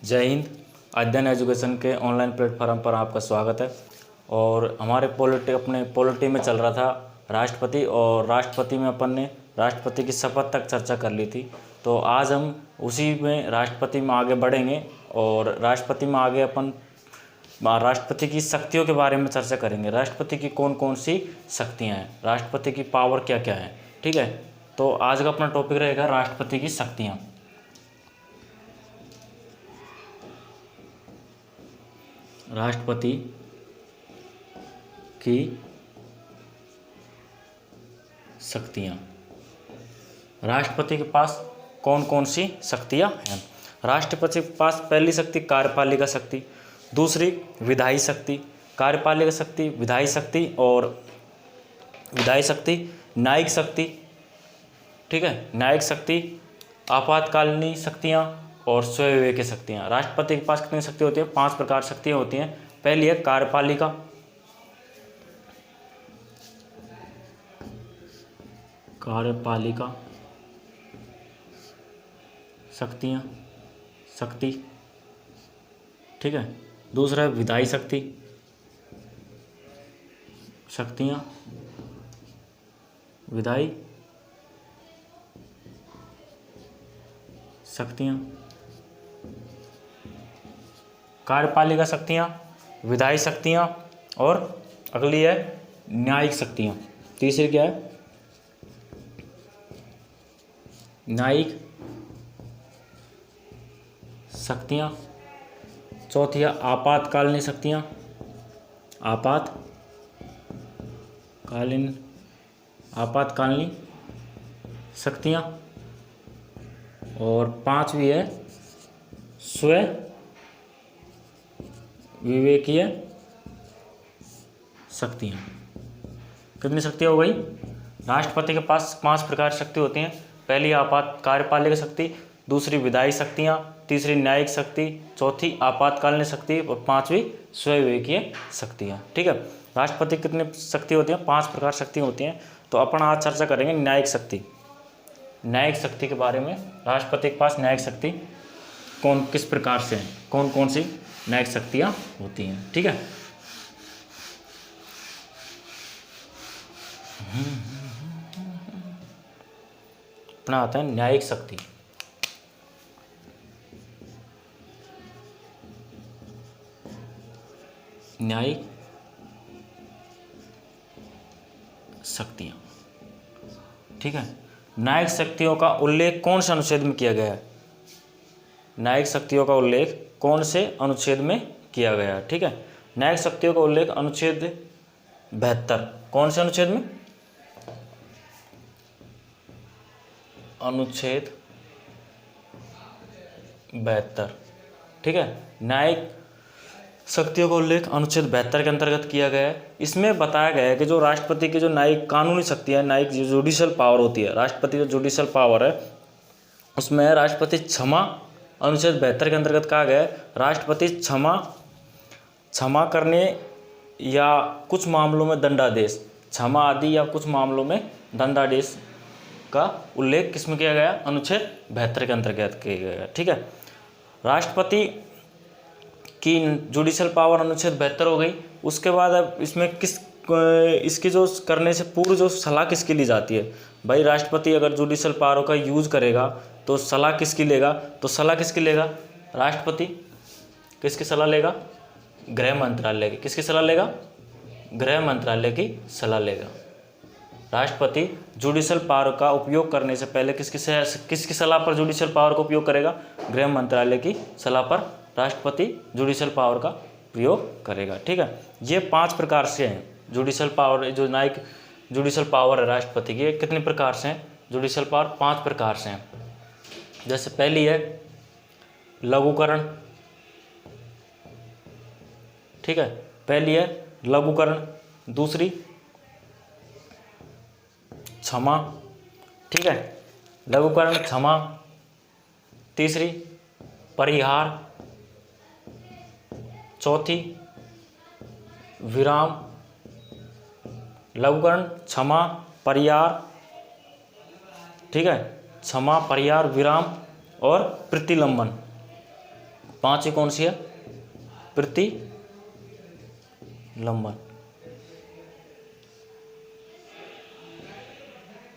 जय हिंद। अध्ययन एजुकेशन के ऑनलाइन प्लेटफॉर्म पर आपका स्वागत है। और हमारे अपने पॉलिटी में चल रहा था राष्ट्रपति, और राष्ट्रपति में अपन ने राष्ट्रपति की शपथ तक चर्चा कर ली थी। तो आज हम उसी में राष्ट्रपति में आगे बढ़ेंगे और राष्ट्रपति में आगे अपन राष्ट्रपति की शक्तियों के बारे में चर्चा करेंगे। राष्ट्रपति की कौन कौन सी शक्तियाँ हैं, राष्ट्रपति की पावर क्या क्या है। ठीक है, तो आज का अपना टॉपिक रहेगा राष्ट्रपति की शक्तियाँ। राष्ट्रपति की शक्तियाँ। राष्ट्रपति के पास कौन कौन सी शक्तियाँ हैं। राष्ट्रपति के पास पहली शक्ति कार्यपालिका शक्ति, दूसरी विधायी शक्ति। कार्यपालिका शक्ति, विधायी शक्ति और विधायी शक्ति, न्यायिक शक्ति। ठीक है, न्यायिक शक्ति, आपातकालीन शक्तियाँ और स्वविवेकी शक्तियाँ। राष्ट्रपति के पास कितनी शक्ति होती है? 5 प्रकार शक्तियाँ होती हैं। पहली है कार्यपालिका, कार्यपालिका शक्ति। ठीक है, दूसरा है विधायी शक्तियाँ, विधायी शक्तियाँ, कार्यपालिका शक्तियाँ, विधायी शक्तियाँ और अगली है न्यायिक शक्तियाँ। तीसरी क्या है? न्यायिक शक्तियाँ। चौथी है आपातकालीन शक्तियाँ, आपातकालीन शक्तियाँ। और 5वीं है स्व विवेकीय शक्तियाँ। कितनी शक्तियाँ हो गई? राष्ट्रपति के पास 5 प्रकार शक्ति होती हैं। पहली कार्यपालिका शक्ति, दूसरी विधायी शक्तियाँ, तीसरी न्यायिक शक्ति, चौथी आपातकालीन शक्ति और 5वीं स्वविवेकीय शक्तियाँ। ठीक है, राष्ट्रपति की कितनी शक्ति होती हैं? 5 प्रकार शक्ति होती हैं। तो अपन आज चर्चा करेंगे न्यायिक शक्ति। न्यायिक शक्ति के बारे में, राष्ट्रपति के पास न्यायिक शक्ति किस प्रकार से है, कौन कौन सी न्यायिक शक्तियाँ होती हैं। ठीक है, अपना आता है न्यायिक शक्ति। न्यायिक शक्तियाँ। ठीक है, न्यायिक शक्तियों का उल्लेख कौन से अनुच्छेद में किया गया है? न्यायिक शक्तियों का उल्लेख कौन से अनुच्छेद में किया गया है? ठीक है, न्यायिक शक्तियों का उल्लेख अनुच्छेद 72। कौन से अनुच्छेद में? अनुच्छेद 72। ठीक है, न्यायिक शक्तियों का उल्लेख अनुच्छेद 72 के अंतर्गत किया गया है। इसमें बताया गया है कि जो राष्ट्रपति की जो न्यायिक कानूनी शक्ति है, न्यायिक जो जुडिशल पावर होती है, राष्ट्रपति जो जुडिशल पावर है उसमें है राष्ट्रपति क्षमा। अनुच्छेद 72 के अंतर्गत कहा गया है राष्ट्रपति क्षमा करने या कुछ मामलों में दंडादेश, क्षमा आदि या कुछ मामलों में दंडादेश का उल्लेख किसमें किया गया? अनुच्छेद 72 के अंतर्गत किया गया। ठीक है, राष्ट्रपति की जुडिशल पावर अनुच्छेद 72 हो गई। उसके बाद अब इसमें इसकी जो करने से पूर्व जो सलाह किसकी ली जाती है? भाई राष्ट्रपति अगर जुडिशल पावर का यूज़ करेगा तो सलाह किसकी लेगा? तो सलाह किसकी लेगा? राष्ट्रपति किसकी सलाह लेगा? गृह मंत्रालय की। किसकी सलाह लेगा? गृह मंत्रालय की सलाह लेगा। राष्ट्रपति जुडिशल पावर का उपयोग करने से पहले किसकी सलाह पर जुडिशल पावर का उपयोग करेगा? गृह मंत्रालय की सलाह पर राष्ट्रपति जुडिशल पावर का प्रयोग करेगा। ठीक है, ये 5 प्रकार से हैं जुडिशल पावर। जो न्यायिक जुडिशल पावर है राष्ट्रपति की, कितने प्रकार से हैं? जुडिशल पावर 5 प्रकार से हैं। जैसे पहली है लघुकरण। ठीक है, पहली है लघुकरण, दूसरी क्षमा। ठीक है, लघुकरण, क्षमा। तीसरी परिहार, चौथी विराम। लघुकरण, क्षमा, परिहार। ठीक है, क्षमा, परिहार, विराम और प्रतिलंबन। पांचवी कौन सी है? प्रतिलंबन।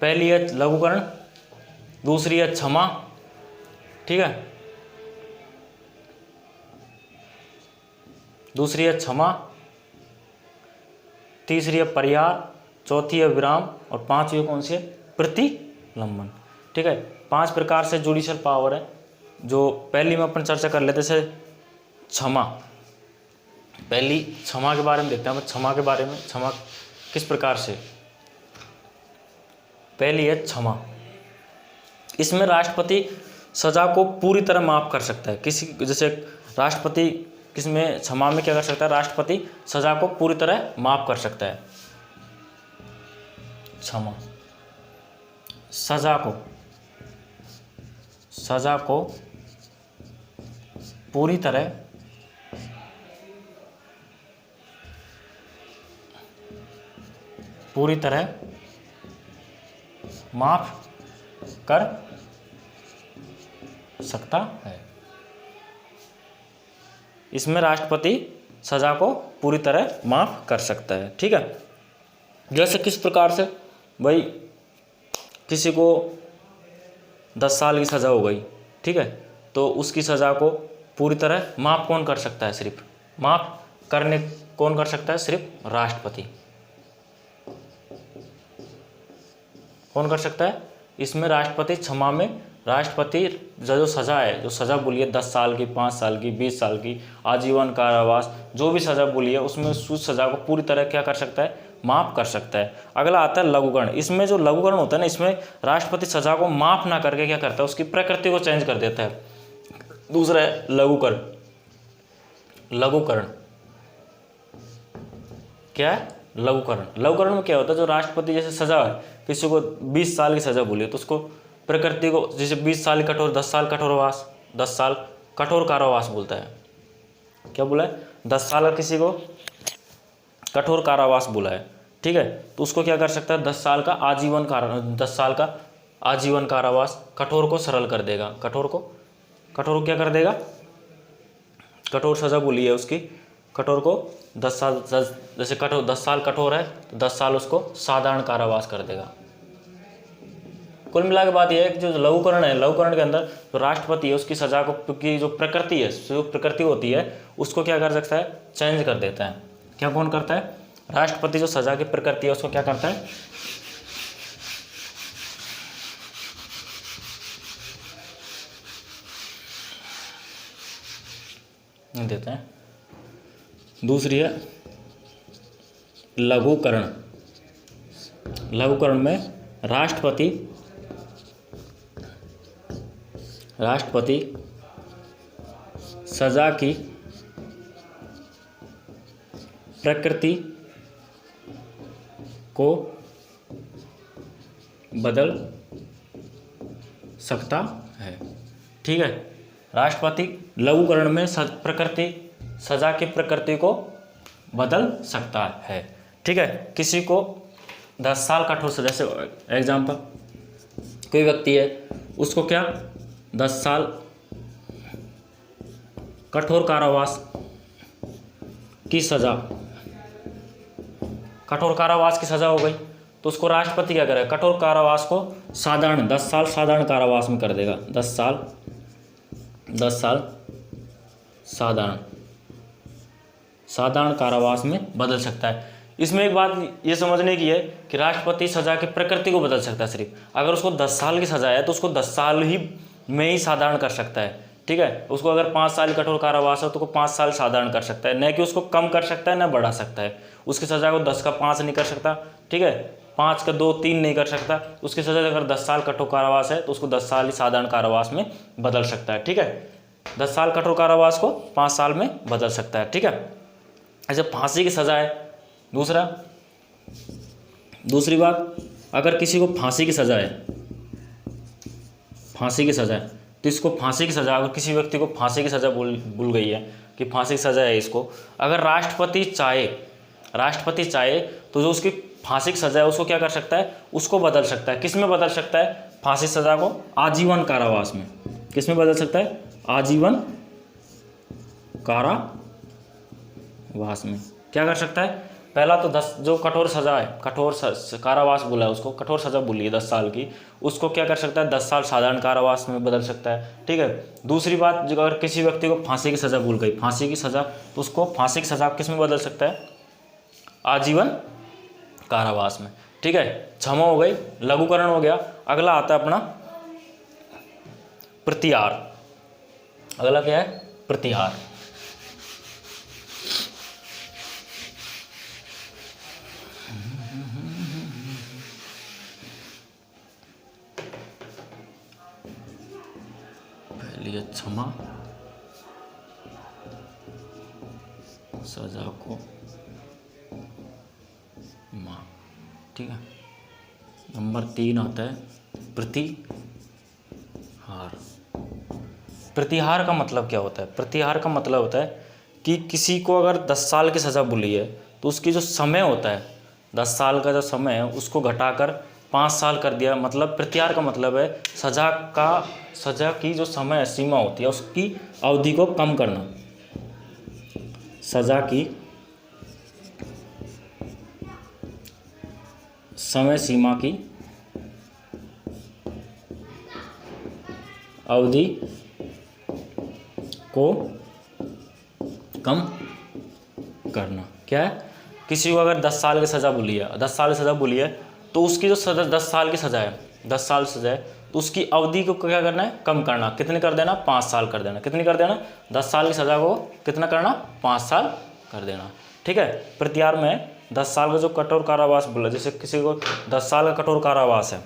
पहली है लघुकरण, दूसरी है क्षमा, ठीक है, दूसरी है क्षमा, तीसरी है परिहार, चौथी है विराम और पांचवी कौन सी है? प्रतिलंबन। ठीक है, 5 प्रकार से जुडिशियल पावर है। जो पहली में अपन चर्चा कर लेते से क्षमा, पहली क्षमा के बारे में देखते हैं। क्षमा के बारे में, क्षमा किस प्रकार से? पहली है क्षमा। इसमें राष्ट्रपति सजा को पूरी तरह माफ कर सकता है। किसी जैसे राष्ट्रपति किसमें क्षमा में क्या कर सकता है? राष्ट्रपति सजा को पूरी तरह माफ कर सकता है। क्षमा सजा को पूरी तरह माफ कर सकता है। इसमें राष्ट्रपति सजा को पूरी तरह माफ कर सकता है। ठीक है, जैसे किस प्रकार से? भाई किसी को 10 साल की सजा हो गई, ठीक है, तो उसकी सजा को पूरी तरह माफ कौन कर सकता है? सिर्फ माफ करने कौन कर सकता है? सिर्फ राष्ट्रपति। कौन कर सकता है? इसमें राष्ट्रपति क्षमा में राष्ट्रपति जो सजा है, जो सजा बोली है 10 साल की, 5 साल की, 20 साल की, आजीवन कारावास, जो भी सजा बोली है उसमें उस सजा को पूरी तरह क्या कर सकता है? माफ कर सकता है। अगला आता है लघुकरण। इसमें जो लघुकरण होता है ना, इसमें राष्ट्रपति सजा को माफ ना करके क्या करता है? उसकी प्रकृति को चेंज कर देता है। दूसरा है लघुकरण। लघुकरण क्या है? लघुकरण। लघुकरण में क्या होता है? जो राष्ट्रपति जैसे सजा है, किसी को 20 साल की सजा बोली है तो उसको प्रकृति को, जैसे 20 साल कठोर, 10 साल कठोरवास, 10 साल कठोर कारावास बोलता है। क्या बोला है? 10 साल का किसी को कठोर कारावास बोला है, ठीक है, तो उसको क्या कर सकता है? 10 साल का आजीवन 10 साल का आजीवन कारावास कठोर को सरल कर देगा। कठोर को क्या कर देगा? कठोर सजा बोली है उसकी, कठोर को 10 साल, जैसे कठोर 10 साल कठोर है तो 10 साल उसको साधारण कारावास कर देगा। कुल मिला के बात यह है कि जो लघुकरण है, लघुकरण के अंदर जो राष्ट्रपति है उसकी सजा को की जो प्रकृति है, जो प्रकृति होती है उसको क्या कर सकता है? चेंज कर देता है। क्या कौन करता है? राष्ट्रपति जो सजा की प्रकृति है उसको क्या करता है? देते हैं। दूसरी है लघुकरण। लघुकरण में राष्ट्रपति सजा की प्रकृति को बदल सकता है। ठीक है, राष्ट्रपति लघुकरण में सजा की प्रकृति को बदल सकता है। ठीक है, किसी को 10 साल कठोर सजा, जैसे एग्जाम्पल कोई व्यक्ति है उसको क्या 10 साल कठोर कारावास की सजा, कठोर कारावास की सजा हो गई तो उसको राष्ट्रपति क्या करेगा? कठोर कारावास को साधारण 10 साल साधारण कारावास में कर देगा। 10 साल साधारण कारावास में बदल सकता है। इसमें एक बात ये समझने की है कि राष्ट्रपति सजा की प्रकृति को बदल सकता है। सिर्फ अगर उसको 10 साल की सजा है तो उसको 10 साल ही में ही साधारण कर सकता है। ठीक है, उसको अगर 5 साल कठोर कारावास है तो 5 साल साधारण कर सकता है, न कि उसको कम कर सकता है न बढ़ा सकता है। उसकी सजा को 10 का 5 नहीं कर सकता, ठीक है, 5 का 2, 3 नहीं कर सकता। उसकी सजा अगर 10 साल कठोर कारावास है तो उसको 10 साल ही साधारण कारावास में बदल सकता है। ठीक है, 10 साल कठोर कारावास को 5 साल में बदल सकता है। ठीक है, ऐसे फांसी की सजा है। दूसरी बात, अगर किसी को फांसी की सजा है, तो इसको फांसी की सजा, अगर किसी व्यक्ति को फांसी की सजा भूल गई है कि फांसी की सजा है इसको, अगर राष्ट्रपति चाहे तो जो उसकी फांसी की सजा है उसको क्या कर सकता है? उसको बदल सकता है। किस में बदल सकता है? फांसी सजा को आजीवन कारावास में। किस में बदल सकता है? आजीवन कारावास में क्या कर सकता है? पहला तो 10 जो कठोर सजा है, कारावास बोला है उसको, कठोर सजा बोली है 10 साल की, उसको क्या कर सकता है? 10 साल साधारण कारावास में बदल सकता है। ठीक है। दूसरी बात, जो अगर किसी व्यक्ति को फांसी की सजा भूल गई, फांसी की सजा, तो उसको फांसी की सजा किस में बदल सकता है? आजीवन कारावास में। ठीक है। क्षमा हो गई, लघुकरण हो गया। अगला आता है अपना प्रतिहार। अगला क्या है? प्रतिहार। पहली है क्षमा, सजा को माफ। ठीक है। नंबर 3 आता है प्रतिहार। प्रतिहार का मतलब क्या होता है? प्रतिहार का मतलब होता है कि किसी को अगर 10 साल की सज़ा मिली है तो उसकी जो समय होता है, 10 साल का जो समय है उसको घटाकर 5 साल कर दिया। मतलब प्रतिहार का मतलब है सज़ा की जो समय सीमा होती है उसकी अवधि को कम करना। सज़ा की समय सीमा की अवधि को कम करना। क्या है? किसी को अगर 10 साल की सज़ा बोली है, 10 साल की सज़ा बोली है, तो उसकी जो 10 साल की सज़ा है, 10 साल सज़ा है, तो उसकी अवधि को क्या करना है? कम करना। कितने कर देना? 5 साल कर देना। कितनी कर देना? 10 साल की सज़ा को कितना करना? 5 साल कर देना। ठीक है। प्रतिहार में 10 साल का जो कठोर कारावास बोला, जैसे किसी को 10 साल का कठोर कारावास है,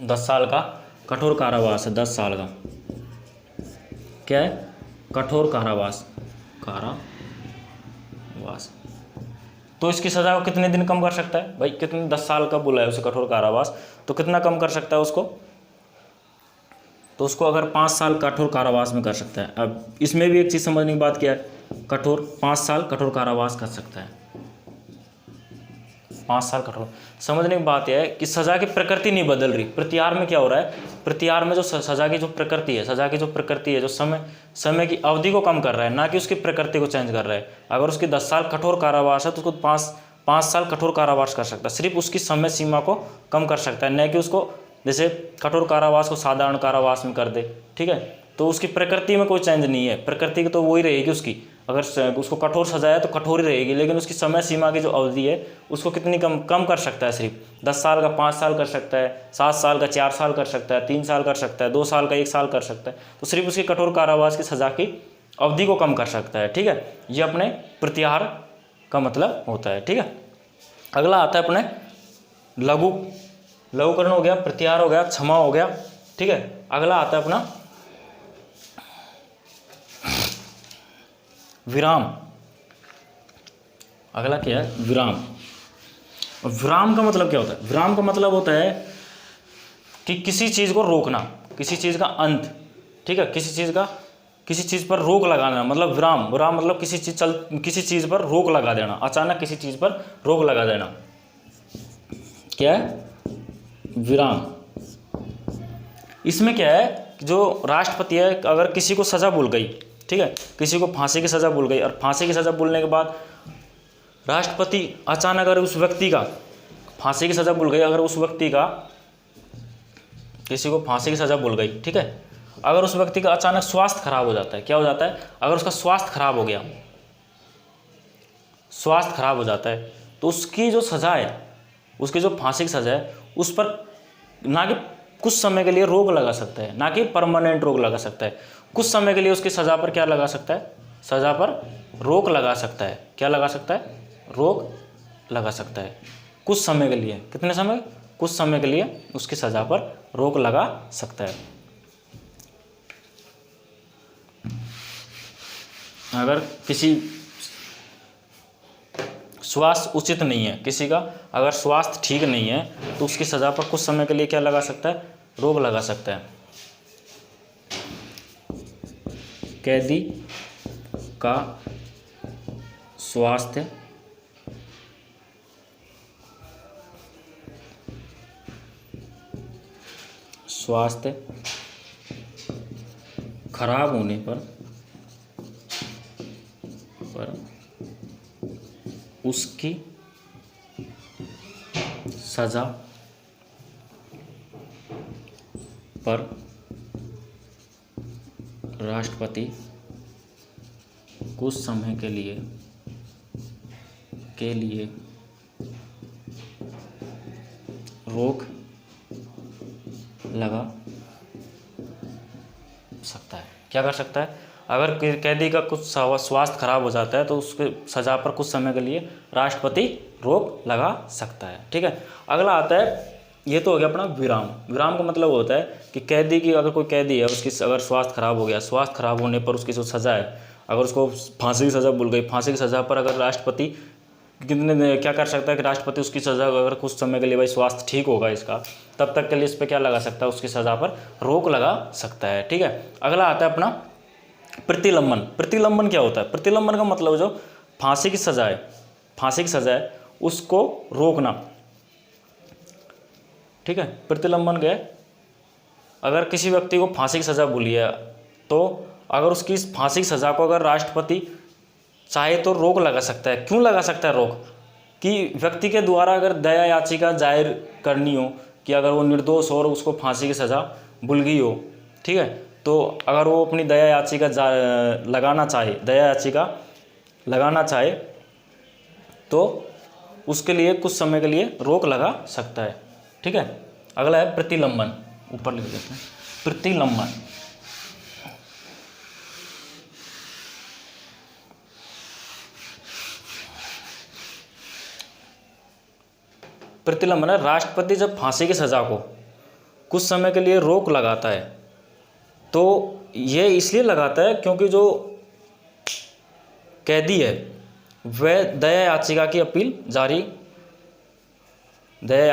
10 साल का कठोर कारावास है, 10 साल का क्या है? कठोर कारावास, तो इसकी सज़ा को कितने दिन कम कर सकता है भाई? कितने? 10 साल का बोला है उसे कठोर कारावास, तो कितना कम कर सकता है उसको? तो उसको अगर 5 साल कठोर कारावास में कर सकता है। अब इसमें भी एक चीज़ समझने की बात क्या है, 5 साल कठोर कारावास कर सकता है, 5 साल कठोर। समझने की बात यह है कि सज़ा की प्रकृति नहीं बदल रही। प्रतिहार में क्या हो रहा है? प्रतिहार में जो सज़ा की जो प्रकृति है, जो समय की अवधि को कम कर रहा है, ना कि उसकी प्रकृति को चेंज कर रहा है। अगर उसकी 10 साल कठोर कारावास है तो उसको 5 साल कठोर कारावास कर सकता है। सिर्फ उसकी समय सीमा को कम कर सकता है, न कि उसको जैसे कठोर कारावास को साधारण कारावास में कर दे। ठीक है। तो उसकी प्रकृति में कोई चेंज नहीं है, प्रकृति की तो वही रहेगी उसकी। अगर उसको कठोर सजा है तो कठोर ही रहेगी, लेकिन उसकी समय सीमा की जो अवधि है उसको कितनी कम कर सकता है? सिर्फ 10 साल का 5 साल कर सकता है, 7 साल का 4 साल कर सकता है, 3 साल कर सकता है, 2 साल का 1 साल कर सकता है। तो सिर्फ उसकी कठोर कारावास की सज़ा की अवधि को कम कर सकता है। ठीक है। ये अपने प्रतिहार का मतलब होता है। ठीक है। अगला आता है अपने लघुकरण हो गया, प्रतिहार हो गया, क्षमा हो गया। ठीक है। अगला आता है अपना विराम। अगला क्या है? विराम। विराम का मतलब क्या होता है? विराम का मतलब होता है कि किसी चीज़ को रोकना, किसी चीज़ का अंत। ठीक है। किसी चीज़ पर रोक लगाना, मतलब विराम मतलब किसी चीज़ पर रोक लगा देना, अचानक किसी चीज़ पर रोक लगा देना। क्या है? विराम। इसमें क्या है, जो राष्ट्रपति है, अगर किसी को सज़ा भूल गई, ठीक है, किसी को फांसी की सज़ा भूल गई, और फांसी की सज़ा भूलने के बाद राष्ट्रपति अचानक अगर उस व्यक्ति का फांसी की सज़ा भूल गई, अगर उस व्यक्ति का किसी को फांसी की सज़ा भूल गई, ठीक है, अगर उस व्यक्ति का अचानक स्वास्थ्य खराब हो जाता है, क्या हो जाता है? अगर उसका स्वास्थ्य खराब हो गया, स्वास्थ्य खराब हो जाता है, तो उसकी जो सज़ा है, उसकी जो फांसी की सज़ा है, उस पर ना कि कुछ समय के लिए रोक लगा सकता है, ना कि परमानेंट रोक लगा सकता है, कुछ समय के लिए उसकी सज़ा पर क्या लगा सकता है? सज़ा पर रोक लगा सकता है। क्या लगा सकता है? रोक लगा सकता है कुछ समय के लिए। कितने समय? कुछ समय के लिए उसकी सज़ा पर रोक लगा सकता है। अगर किसी स्वास्थ्य उचित नहीं है, किसी का अगर स्वास्थ्य ठीक नहीं है, तो उसकी सज़ा पर कुछ समय के लिए क्या लगा सकता है? रोक लगा सकता है। कैदी का स्वास्थ्य खराब होने पर पर उसकी सजा पर राष्ट्रपति कुछ समय के लिए रोक लगा सकता है। क्या कर सकता है? अगर कैदी का कुछ स्वास्थ्य खराब हो जाता है तो उसके सज़ा पर कुछ समय के लिए राष्ट्रपति रोक लगा सकता है। ठीक है, अगला आता है, ये तो हो गया अपना विराम। विराम का मतलब होता है कि कैदी की, अगर कोई कैदी है उसकी अगर स्वास्थ्य खराब हो गया, स्वास्थ्य खराब होने पर उसकी जो सज़ा है, अगर उसको फांसी की सज़ा भूल गई, फांसी की सज़ा पर अगर राष्ट्रपति क्या कर सकता है कि राष्ट्रपति उसकी सज़ा, अगर कुछ समय के लिए भाई स्वास्थ्य ठीक होगा इसका, तब तक के लिए इस पर क्या लगा सकता है, उसकी सज़ा पर रोक लगा सकता है। ठीक है, अगला आता है अपना प्रतिलंबन। प्रतिलंबन क्या होता है? प्रतिलंबन का मतलब जो फांसी की सज़ा है, फांसी की सज़ा है उसको रोकना। ठीक है, प्रतिलंबन गए, अगर किसी व्यक्ति को फांसी की सज़ा भूली है तो अगर उसकी इस फांसी की सज़ा को अगर राष्ट्रपति चाहे तो रोक लगा सकता है। क्यों लगा सकता है रोक? कि व्यक्ति के द्वारा अगर दया याचिका जाहिर करनी हो कि अगर वो निर्दोष हो और उसको फांसी की सज़ा भूल गई हो, ठीक है, तो अगर वो अपनी दया याचिका लगाना चाहे, दया याचिका लगाना चाहे तो उसके लिए कुछ समय के लिए रोक लगा सकता है। ठीक है, अगला है प्रतिलंबन, ऊपर लिख देते हैं प्रतिलंबन। प्रतिलंबन है, राष्ट्रपति जब फांसी की सज़ा को कुछ समय के लिए रोक लगाता है तो ये इसलिए लगाता है क्योंकि जो कैदी है वह दया याचिका की अपील जारी, दया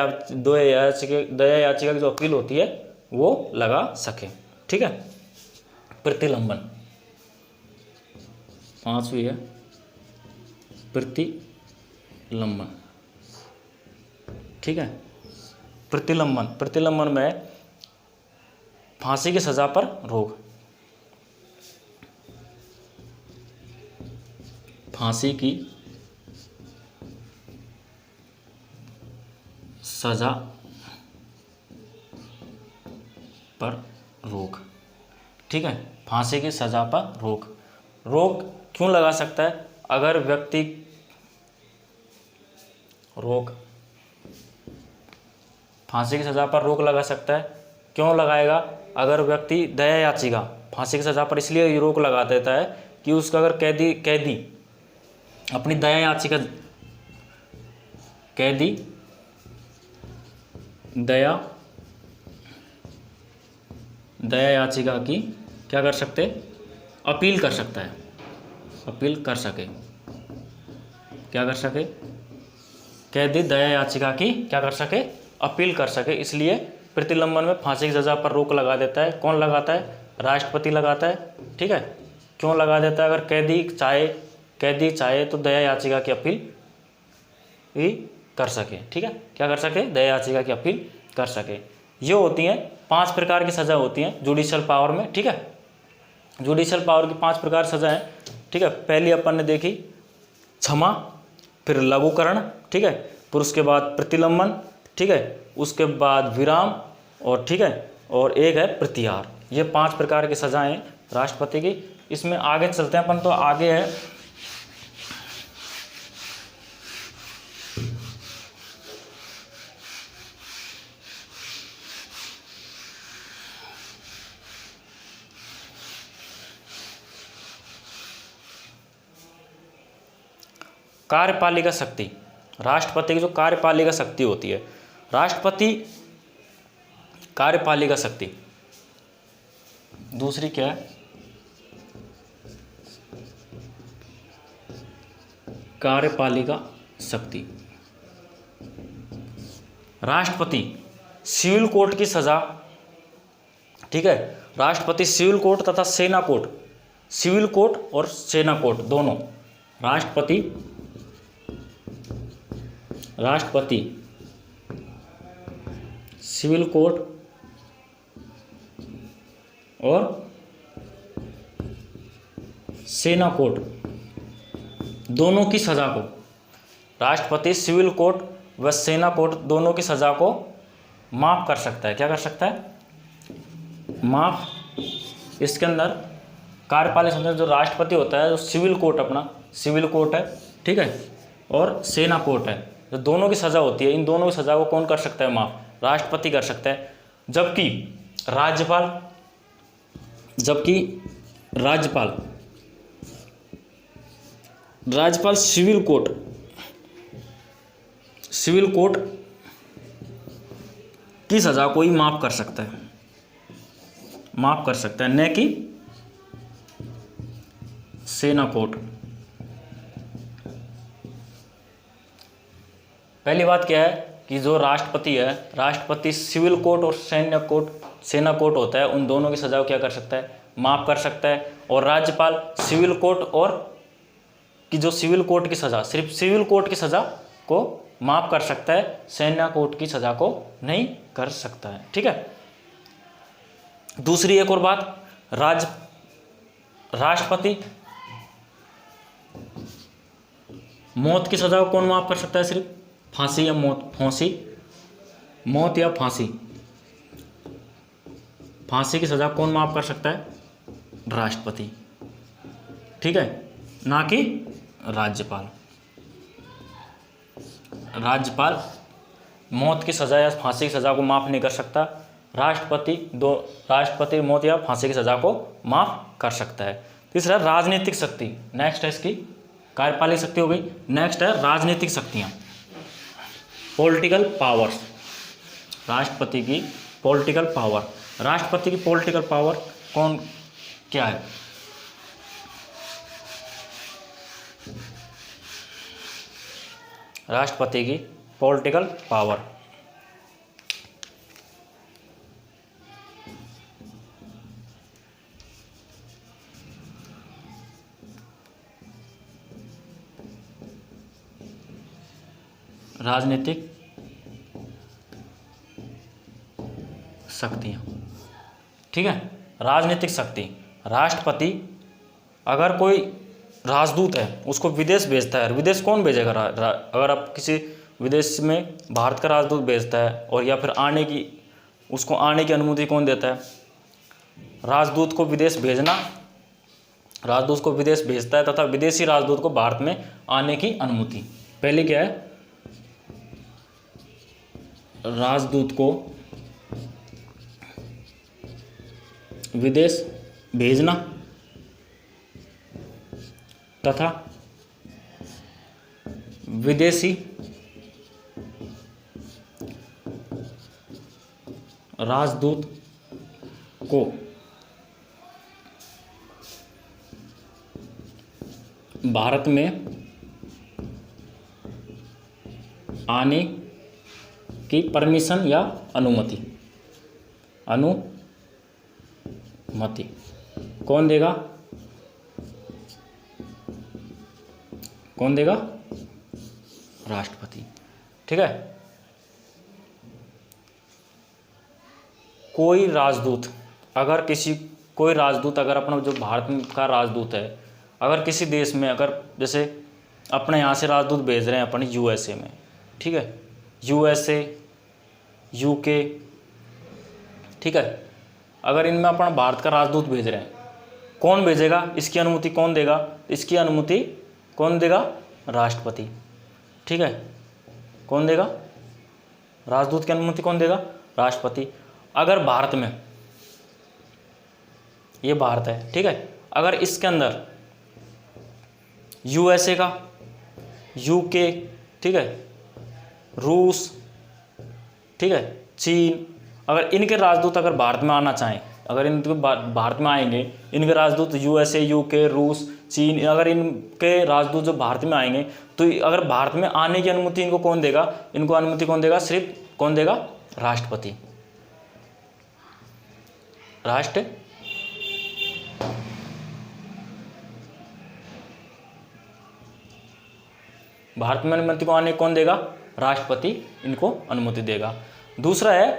याचिका की जो अपील होती है वो लगा सके। ठीक है, प्रतिलंबन। पांचवी है प्रतिलंबन। ठीक है, प्रतिलंबन, प्रतिलंबन में फांसी की सज़ा पर रोक, फांसी की सज़ा पर रोक। ठीक है, फांसी की सज़ा पर रोक। रोक क्यों लगा सकता है? अगर व्यक्ति रोक, फांसी की सज़ा पर रोक लगा सकता है। क्यों लगाएगा? अगर व्यक्ति दया याचिका, फांसी की सज़ा पर इसलिए रोक लगा देता है कि उसका अगर कैदी अपनी दया याचिका, कैदी दया याचिका की क्या कर सकते, अपील कर सकता है, अपील कर सके, क्या कर सके, कैदी दया याचिका की क्या कर सके, अपील कर सके। इसलिए प्रतिलंबन में फांसी की सज़ा पर रोक लगा देता है। कौन लगाता है? राष्ट्रपति लगाता है। ठीक है, क्यों लगा देता है? अगर कैदी चाहे तो दया याचिका की अपील ही कर सके। ठीक है, क्या कर सके? दया याचिका की अपील कर सके। ये होती हैं 5 प्रकार की सज़ा होती हैं जुडिशल पावर में। ठीक है, जुडिशल पावर की 5 प्रकार सज़ा है। ठीक है, पहली अपन ने देखी क्षमा, फिर लघुकरण, ठीक है, फिर उसके बाद प्रतिलंबन, ठीक है, उसके बाद विराम, और ठीक है, और एक है प्रतिहार। ये 5 प्रकार की सज़ाएं राष्ट्रपति की। इसमें आगे चलते हैं अपन, तो आगे है कार्यपालिका शक्ति। राष्ट्रपति की जो कार्यपालिका शक्ति होती है, राष्ट्रपति कार्यपालिका शक्ति। दूसरी क्या है? कार्यपालिका शक्ति। राष्ट्रपति सिविल कोर्ट की सजा, ठीक है, राष्ट्रपति सिविल कोर्ट तथा सेना कोर्ट, सिविल कोर्ट और सेना कोर्ट दोनों, राष्ट्रपति सिविल कोर्ट और सेना कोर्ट दोनों की सज़ा को, राष्ट्रपति सिविल कोर्ट व सेना कोर्ट दोनों की सज़ा को माफ़ कर सकता है। क्या कर सकता है? माफ़। इसके अंदर कार्यपालिक संसद जो राष्ट्रपति होता है, जो सिविल कोर्ट, अपना सिविल कोर्ट है, ठीक है, और सेना कोर्ट है, जो दोनों की सज़ा होती है, इन दोनों की सज़ा को कौन कर सकता है? माफ़, राष्ट्रपति कर सकता है। जबकि राज्यपाल सिविल कोर्ट की सज़ा को ही माफ़ कर सकता है, न कि सेना कोर्ट। पहली बात क्या है कि जो राष्ट्रपति है, राष्ट्रपति सिविल कोर्ट और सेना कोर्ट होता है, उन दोनों की सज़ा को क्या कर सकता है? माफ़ कर सकता है। और राज्यपाल सिविल कोर्ट और की जो सिविल कोर्ट की सज़ा, सिर्फ सिविल कोर्ट की सज़ा को माफ़ कर सकता है, सेना कोर्ट की सज़ा को नहीं कर सकता है। ठीक है। दूसरी एक और बात, राष्ट्रपति मौत की सज़ा को कौन माफ़ कर सकता है? सिर्फ फांसी या मौत या फांसी की सज़ा कौन माफ़ कर सकता है? राष्ट्रपति। ठीक है, ना कि राज्यपाल मौत की सज़ा या फांसी की सज़ा को माफ़ नहीं कर सकता। राष्ट्रपति मौत या फांसी की सज़ा को माफ़ कर सकता है। तीसरा राजनीतिक शक्ति, नेक्स्ट है इसकी, कार्यपालिक शक्ति हो गई। नेक्स्ट है राजनीतिक शक्तियाँ, पॉलिटिकल पावर्स। राष्ट्रपति की पॉलिटिकल पावर कौन क्या है? राष्ट्रपति की पॉलिटिकल पावर, राजनीतिक शक्तियाँ। ठीक है, राजनीतिक शक्ति, राष्ट्रपति अगर कोई राजदूत है उसको विदेश भेजता है, विदेश कौन भेजेगा? अगर आप किसी विदेश में भारत का राजदूत भेजता है और या फिर उसको आने की अनुमति कौन देता है? राजदूत को विदेश भेजता है तथा विदेशी राजदूत को भारत में आने की अनुमति। पहले क्या है? राजदूत को विदेश भेजना तथा विदेशी राजदूत को भारत में आने की परमिशन या अनुमति कौन देगा? राष्ट्रपति। ठीक है। कोई राजदूत अगर अपना जो भारत का राजदूत है, अगर किसी देश में, अगर जैसे अपने यहाँ से राजदूत भेज रहे हैं अपने यूएसए में, ठीक है, यूएसए, यूके, ठीक है, अगर इनमें अपना भारत का राजदूत भेज रहे हैं, कौन भेजेगा? इसकी अनुमति कौन देगा? इसकी अनुमति कौन देगा? राष्ट्रपति। ठीक है, कौन देगा? राजदूत की अनुमति कौन देगा? राष्ट्रपति। अगर भारत में, ये भारत है, ठीक है, अगर इसके अंदर यूएसए का, यूके, ठीक है, रूस, ठीक है, चीन, अगर इनके राजदूत अगर भारत में आना चाहें, अगर इनके भारत में आएंगे, इनके राजदूत यूएसए, यूके, रूस, चीन, अगर इनके राजदूत जो भारत में आएंगे, तो अगर भारत में आने की अनुमति इनको कौन देगा? इनको अनुमति कौन देगा? सिर्फ कौन देगा? राष्ट्रपति। भारत में अनुमति को आने कौन देगा? राष्ट्रपति इनको अनुमति देगा। दूसरा है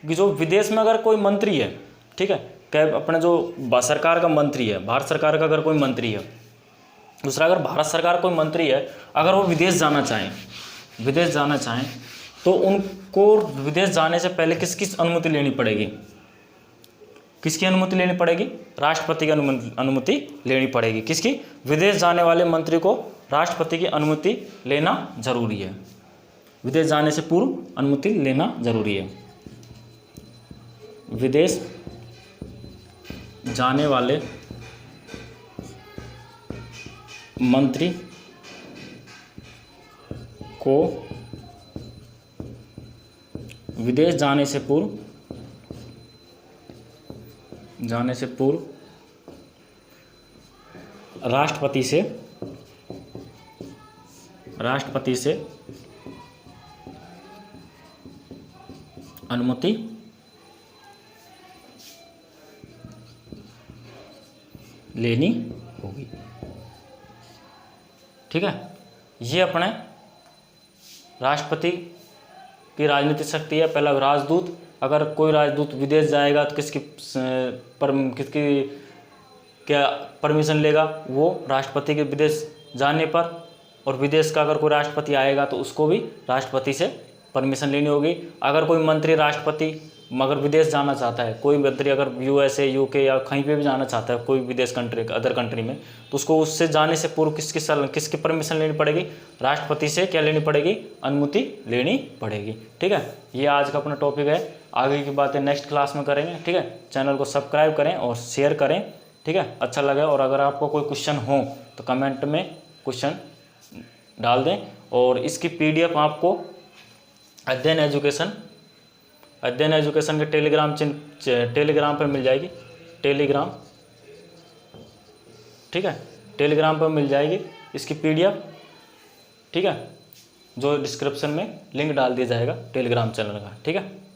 कि जो विदेश में अगर कोई मंत्री है, ठीक है, क्या अपने जो सरकार का मंत्री है, भारत सरकार का अगर कोई मंत्री है, दूसरा, अगर भारत सरकार कोई मंत्री है, अगर वो विदेश जाना चाहें तो उनको विदेश जाने से पहले किसकी अनुमति लेनी पड़ेगी? किसकी अनुमति लेनी पड़ेगी? राष्ट्रपति की अनुमति लेनी पड़ेगी। किसकी? विदेश जाने वाले मंत्री को राष्ट्रपति की अनुमति लेना जरूरी है। विदेश जाने से पूर्व अनुमति लेना जरूरी है। विदेश जाने वाले मंत्री को विदेश जाने से पूर्व राष्ट्रपति से अनुमति लेनी होगी। ठीक है, ये अपने राष्ट्रपति की राजनीतिक शक्ति है। पहला, राजदूत, अगर कोई राजदूत विदेश जाएगा तो किसकी क्या परमिशन लेगा? वो राष्ट्रपति के विदेश जाने पर। और विदेश का अगर कोई राष्ट्रपति आएगा तो उसको भी राष्ट्रपति से परमिशन लेनी होगी। अगर कोई मंत्री राष्ट्रपति मगर विदेश जाना चाहता है, कोई मंत्री अगर USA, UK या कहीं पे भी जाना चाहता है, कोई विदेश कंट्री, अदर कंट्री में, तो उसको उससे जाने से पूर्व किसकी परमिशन लेनी पड़ेगी? राष्ट्रपति से क्या लेनी पड़ेगी? अनुमति लेनी पड़ेगी। ठीक है, ये आज का अपना टॉपिक है। आगे की बातें नेक्स्ट क्लास में करेंगे। ठीक है, चैनल को सब्सक्राइब करें और शेयर करें। ठीक है, अच्छा लगे। और अगर आपको कोई क्वेश्चन हो तो कमेंट में क्वेश्चन डाल दें। और इसकी PDF आपको अध्ययन एजुकेशन के टेलीग्राम पर मिल जाएगी। ठीक है, टेलीग्राम पर मिल जाएगी इसकी PDF। ठीक है, जो डिस्क्रिप्शन में लिंक डाल दिया जाएगा टेलीग्राम चैनल का। ठीक है।